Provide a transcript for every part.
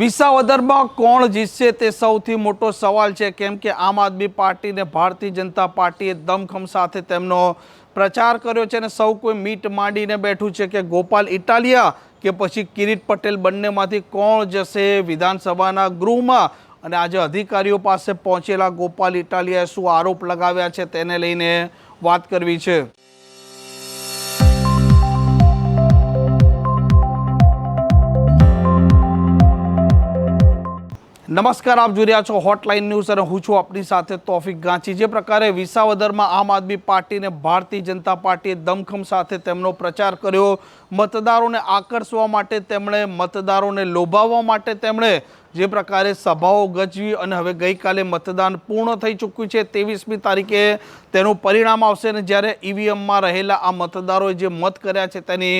વિસાવદરમાં કોણ જીતશે તે સૌથી મોટો સવાલ છે, કેમ કે આમ આદમી પાર્ટી ને ભારતીય જનતા પાર્ટીએ દમખમ સાથે તેમનો પ્રચાર કર્યો છે અને સૌ કોઈ મીટ માંડીને બેઠું છે કે ગોપાલ ઇટાલિયા કે પછી કિરીટ પટેલ બંનેમાંથી કોણ જશે વિધાનસભાના ગૃહમાં। અને આજે અધિકારીઓ પાસે પહોંચેલા ગોપાલ ઇટાલિયાએ શું આરોપ લગાવ્યા છે તેને લઈને વાત કરવી છે। નમસ્કાર, આપ જોઈ રહ્યા છો હોટલાઇન ન્યૂઝ અને હું છું આપની સાથે તોફિક ગાંચી। જે પ્રકારે વિસાવદરમાં આમ આદમી પાર્ટીને ભારતીય જનતા પાર્ટીએ દમખમ સાથે તેમનો પ્રચાર કર્યો, મતદારોને આકર્ષવા માટે તેમણે, મતદારોને લોભાવવા માટે તેમણે જે પ્રકારે સભાઓ ગજવી અને હવે ગઈકાલે મતદાન પૂર્ણ થઈ ચૂક્યું છે। 23મી તારીખે તેનું પરિણામ આવશે અને જ્યારે ઈવીએમમાં રહેલા આ મતદારોએ જે મત કર્યા છે તેની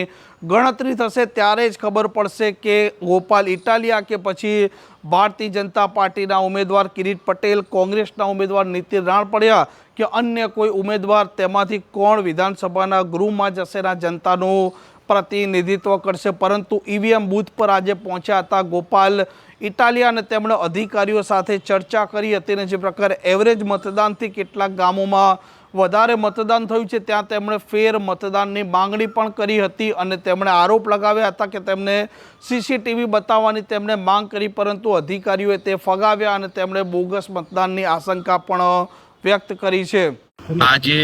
ગણતરી થશે ત્યારે જ ખબર પડશે કે ગોપાલ ઇટાલિયા કે પછી ભારતીય જનતા પાર્ટીના ઉમેદવાર કિરીટ પટેલ, કોંગ્રેસના ઉમેદવાર નીતિન રાણપડિયા કે અન્ય કોઈ ઉમેદવાર તેમાંથી કોણ વિધાનસભાના ગૃહમાં જશેના જનતાનું પ્રતિનિધિત્વ કરશે। પરંતુ ઈવીએમ બૂથ પર આજે પહોંચ્યા હતા ગોપાલ ઇટાલિયા અને તેમણે અધિકારીઓ સાથે ચર્ચા કરી હતી અને જે પ્રકારે એવરેજ મતદાનથી કેટલાક ગામોમાં વધારે મતદાન થયું છે ત્યાં તેમણે ફેર મતદાનની માંગણી પણ કરી હતી અને તેમણે આરોપ લગાવ્યા હતા કે તેમને સીસીટીવી બતાવવાની તેમણે માંગ કરી, પરંતુ અધિકારીઓએ તે ફગાવ્યા અને તેમણે બોગસ મતદાનની આશંકા પણ વ્યક્ત કરી છે। આજે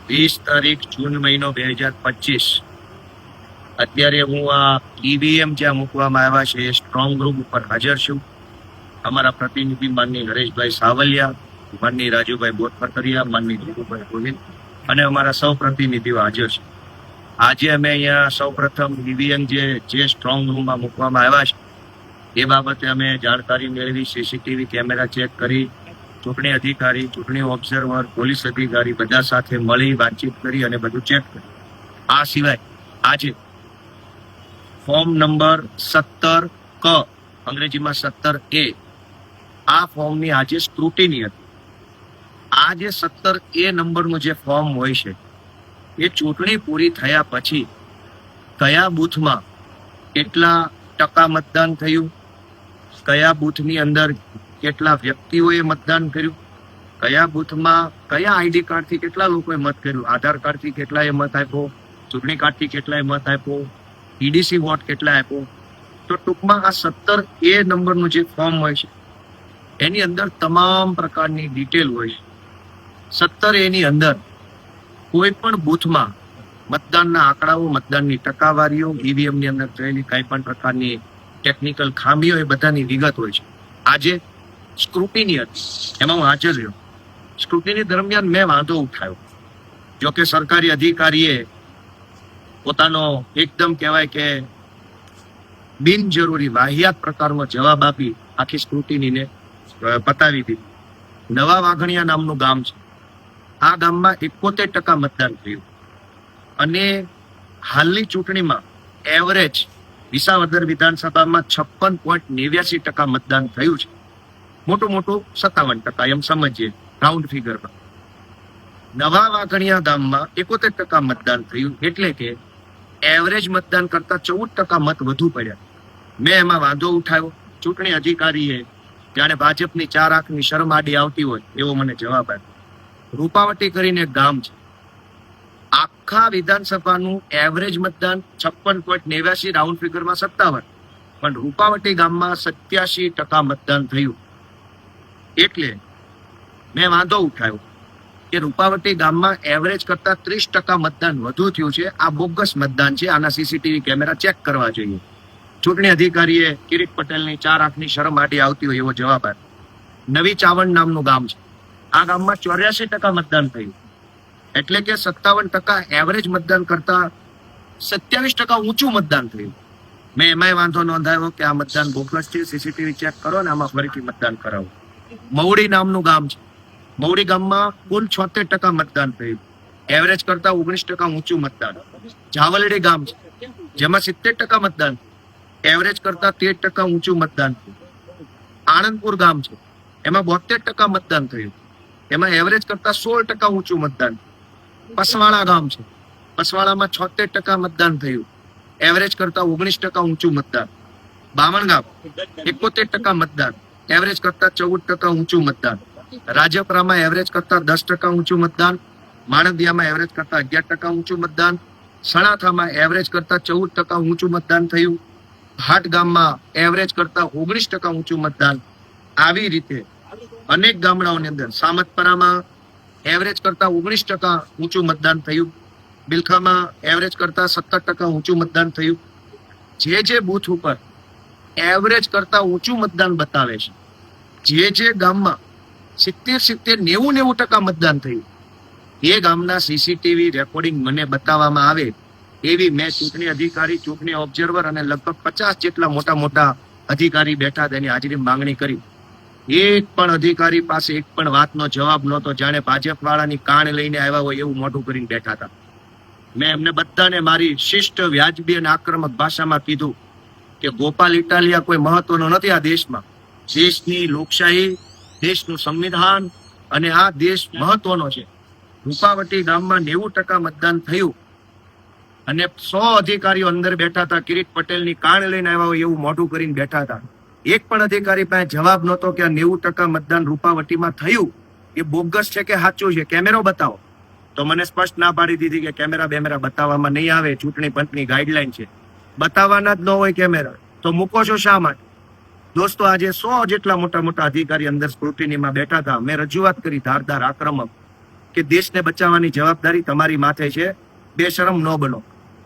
20 તારીખ જૂન મહિનો 2025 અત્યારે હું આ ઈવીએમ જ્યાં મૂકવામાં આવ્યા છે એ સ્ટ્રોંગ રૂમ ઉપર હાજર છું। અમારા પ્રતિનિધિ માનની હરેશભાઈ સાવલિયા, માનની રાજુભાઈ બોરફકરિયા, માનની જીતુભાઈ ગોહિલ અને અમારા સૌ પ્રતિનિધિઓ હાજર છે। આજે અમે અહીંયા સૌ પ્રથમ ઈવીએમ જે સ્ટ્રોંગ રૂમમાં મૂકવામાં આવ્યા છે એ બાબતે અમે જાણકારી મેળવી, સીસીટીવી કેમેરા ચેક કરી, ચૂંટણી અધિકારી, ચૂંટણી ઓબ્ઝર્વર, પોલીસ અધિકારી બધા સાથે મળી વાતચીત કરી અને બધું ચેક કર્યું। આ સિવાય આજે ફોર્મ નંબર 17 ક, અંગ્રેજીમાં 17A, આ ફોર્મની આજે સ્ક્રુટિની હતી। આ જે 17A નંબરનું જે ફોર્મ હોય છે એ ચૂંટણી પૂરી થયા પછી કયા બૂથમાં કેટલા ટકા મતદાન થયું, કયા બૂથની અંદર કેટલા વ્યક્તિઓએ મતદાન કર્યું, કયા બૂથમાં કયા આઈડી કાર્ડથી કેટલા લોકોએ મત કર્યું, આધાર કાર્ડથી કેટલાએ મત આપ્યો, ચૂંટણી કાર્ડથી કેટલાએ મત આપ્યો, ઈડીસી વોટ કેટલા આપ્યો, તો ટૂંકમાં આ 17A નંબરનું જે ફોર્મ હોય છે એની અંદર તમામ પ્રકારની ડિટેલ હોય છે। 17A ની અંદર કોઈ પણ બૂથમાં મતદાનના આંકડાઓ, મતદાનની ટકાવારીઓ, ઈવીએમની અંદર થયેલી કઈ પણ પ્રકારની ટેકનિકલ ખામીઓ એ બધાની વિગત હોય છે। આજે સ્ક્રુટિની હતી, એમાં હું હાજર રહ્યો। સ્ક્રુટિની દરમિયાન મેં વાંધો ઉઠાવ્યો, જોકે સરકારી અધિકારીએ પોતાનો એકદમ કહેવાય કે બિનજરૂરી વાહિયાત પ્રકારનો જવાબ આપી આખી સ્ક્રુટિનીને પતાવી દીધી। નવા વાઘણિયા નામનું ગામ છે, આ ગામમાં 71% મતદાન થયું અને હાલની ચૂંટણીમાં એવરેજ વિસાવદર વિધાનસભામાં 56.89% મતદાન થયું છે। મોટું 57% એમ સમજીએ રાઉન્ડ ફિગરમાં। નવા વાઘણિયા ગામમાં 71% મતદાન થયું એટલે કે એવરેજ મતદાન કરતા 14% મત વધુ પડ્યા। મેં એમાં વાંધો ઉઠાવ્યો। ચૂંટણી અધિકારીએ જાણે ભાજપની 4 આંખની શરમ આડી આવતી હોય એવો મને જવાબ આપ્યો। રૂપાવટી કરીને એક ગામ છે, આખા વિધાનસભાનું એવરેજ મતદાન 56.89, રાઉન્ડ ફિગરમાં 57, પણ રૂપાવટી ગામમાં 87% મતદાન થયું। એટલે મેં વાંધો ઉઠાવ્યો કે રૂપાવટી ગામમાં એવરેજ કરતા 30% મતદાન વધુ થયું છે, આ બોગસ મતદાન છે, આના સીસીટીવી કેમેરા ચેક કરવા જોઈએ। ચૂંટણી અધિકારીએ કિરીટ પટેલની 4 આંખની શરમ આડી આવતી હોય એવો જવાબ આપ્યો। નવી ચાવણ નામનું ગામ છે, આ ગામમાં 84% મતદાન થયું એટલે કે 57% એવરેજ મતદાન કરતા 27% ઊંચું મતદાન થયું। મેં એમાંય વાંધો નોંધાવ્યો કે આ મતદાન બોગસ છે, સીસીટીવી ચેક કરો ને આમાં ફરીથી મતદાન કરાવો। મવડી નામનું ગામ છે, મવડી ગામમાં કુલ 76% મતદાન થયું, એવરેજ કરતા 19% ઊંચું મતદાન। જાવલડી ગામ છે, જેમાં 70% મતદાન, એવરેજ કરતા 13% ઊંચું મતદાન થયું। આણંદપુર ગામ છે, એમાં 72% મતદાન થયું, એમાં એવરેજ કરતા 16% ઊંચું મતદાન। પસવાળા ગામ છે, પસવાળામાં 76% મતદાન થયું, એવરેજ કરતા 19% ઊંચું મતદાન। બામણગામ 71% મતદાન, એવરેજ કરતા 14% ઊંચું મતદાન. રાજપરામાં એવરેજ કરતા 10% ઊંચું મતદાન. માણદિયામાં એવરેજ કરતા 11% ઊંચું મતદાન. સણાથામાં એવરેજ કરતા 14% ઊંચું મતદાન થયું. ભાટ ગામમાં એવરેજ કરતા 19% ઊંચું મતદાન. આવી રીતે અનેક ગામડાઓની અંદર સામતપરામાં એવરેજ કરતા 19% ઊંચું મતદાન થયું. બિલખામાં એવરેજ કરતા 17% ઊંચું મતદાન થયું. જે બૂથ ઉપર એવરેજ કરતા ઊંચું મતદાન બતાવે છે, જે ગામમાં 70-90% મતદાન થયું, એ ગામના સીસીટીવી રેકોર્ડિંગ મને બતાવવામાં આવે એવી મેં ચૂંટણી અધિકારી, ચૂંટણી ઓબ્ઝર્વર અને લગભગ 50 જેટલા મોટા અધિકારી બેઠા તેની હાજરી માંગણી કરી. એક પણ અધિકારી પાસે એક પણ વાતનો જવાબ નહોતો. જાણે ભાજપ વાળાની કાન લઈને આવ્યા હોય એવું મોઢું કરીને બેઠા હતા. મેં એમને બધાને મારી શિષ્ટ, વ્યાજબી અને આક્રમક ભાષામાં કીધું કે ગોપાલ ઇટાલિયા કોઈ મહત્વનો નથી આ દેશમાં. દેશની લોકશાહી, દેશનું સંવિધાન અને આ દેશ મહત્વનો છે. રૂપાવટી ગામમાં 90% મતદાન થયું અને 100 અધિકારીઓ અંદર બેઠા હતા. કિરીટ પટેલની કાન લઈને આવ્યા હોય એવું મોઢું કરીને બેઠા હતા. એક પણ અધિકારી પાસે જવાબ નહોતો કે આ 90% મતદાન રૂપાવટીમાં થયું એ બોગસ છે કે સાચું છે, કેમેરો બતાવો. તો મને સ્પષ્ટ ના પાડી દીધી કે કેમેરા બતાવવામાં નહીં આવે, ચૂંટણી પંચની ગાઈડલાઈન છે, બતાવવાના જ ન હોય કેમેરા, તો મૂકો છો શા માટે? દોસ્તો, આજે 100 જેટલા મોટા અધિકારી અંદર સ્ક્રુટિનીમાં બેઠા હતા. મેં રજૂઆત કરી ધારદાર, આક્રમક, કે દેશને બચાવવાની જવાબદારી તમારી માથે છે, બેશરમ ન બનો.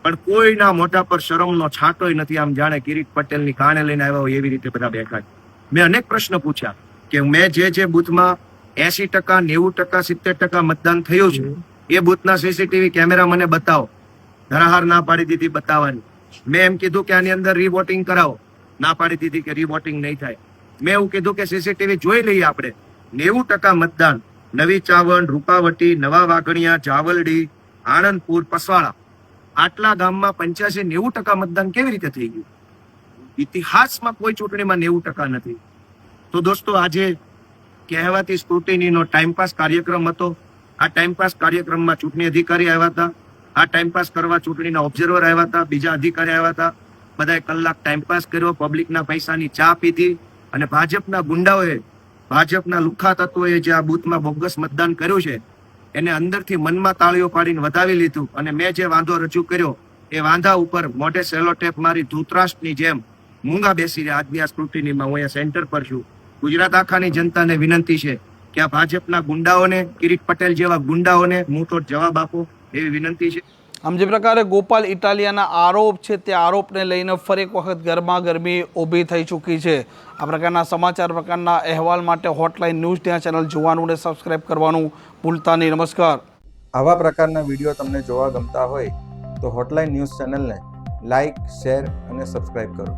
પણ કોઈના મોઢા પર શરમનો છાંટોય નથી. આમ જાણે કિરીટ પટેલની કાને લઈને આવ્યા હોય એવી રીતે બધા બેઠા છે. મેં અનેક પ્રશ્ન પૂછ્યા કે મેં જે બૂથમાં 80%, 90%, 70% મતદાન થયું છે એ બૂથના સીસીટીવી કેમેરા મને બતાવો. ધરાહાર ના પાડી દીધી બતાવવાની. મેં એમ કીધું કે આની અંદર રીવોટિંગ કરાવો. ના પાડી દીધી કે રીવોટિંગ નહીં થાય. મેં એવું કીધું કે સીસીટીવી જોઈ લઈએ આપણે. 90% મતદાન નવી ચાવંડ, રૂપાવટી, નવા વાઘણિયા, જાવલડી, આણંદપુર, પસવાળા, આટલા ગામમાં 85-90% મતદાન કેવી રીતે થઈ ગયું? ઇતિહાસમાં કોઈ ચૂંટણીમાં 90% નથી. તો દોસ્તો, આજે કહેવાતી સ્ક્રુટિનીનો ટાઈમપાસ કાર્યક્રમ હતો. આ ટાઈમપાસ કાર્યક્રમમાં ચૂંટણી અધિકારી આવ્યા હતા, આ ટાઈમપાસ કરવા ચૂંટણીના ઓબ્ઝર્વર આવ્યા હતા, બીજા અધિકારી આવ્યા હતા. બધાએ કલાક ટાઈમપાસ કર્યો, પબ્લિકના પૈસાની ચા પીધી અને ભાજપના ગુંડાઓએ, ભાજપના લુખ્ખા તત્વોએ જે આ બૂથમાં બોગસ મતદાન કર્યું છે એને અંદરથી મનમાં તાળીઓ પાડીને વધાવી લીધું. અને મેં જે વાંધો રજૂ કર્યો એ વાંધા ઉપર મોઢે સેલો ટેપ મારી ધૂતરાષ્ટ્રની જેમ મૂંગા બેસી રહ્યા. આજની આ સ્ક્રુટિનીમાં હું અહીંયા સેન્ટર પર છું. ગુજરાત આખાની જનતાને વિનંતી છે કે આ ભાજપના ગુંડાઓને, કિરીટ પટેલ જેવા ગુંડાઓને મુંહતોડ જવાબ આપો એવી વિનંતી છે. આમ જે પ્રકારે ગોપાલ ઇટાલિયાના આરોપ છે તે આરોપને લઈને ફરી એક વખત ગરમાગરમી ઊભી થઈ ચૂકી છે. આ પ્રકારના સમાચાર, પ્રકારના અહેવાલ માટે હોટલાઇન ન્યૂઝ ત્યાં ચેનલ જોવાનું અને સબસ્ક્રાઇબ કરવાનું ભૂલતા નહીં. નમસ્કાર. આવા પ્રકારના વિડીયો તમને જોવા ગમતા હોય તો હોટલાઇન ન્યૂઝ ચેનલને લાઇક, શેર અને સબસ્ક્રાઇબ કરો.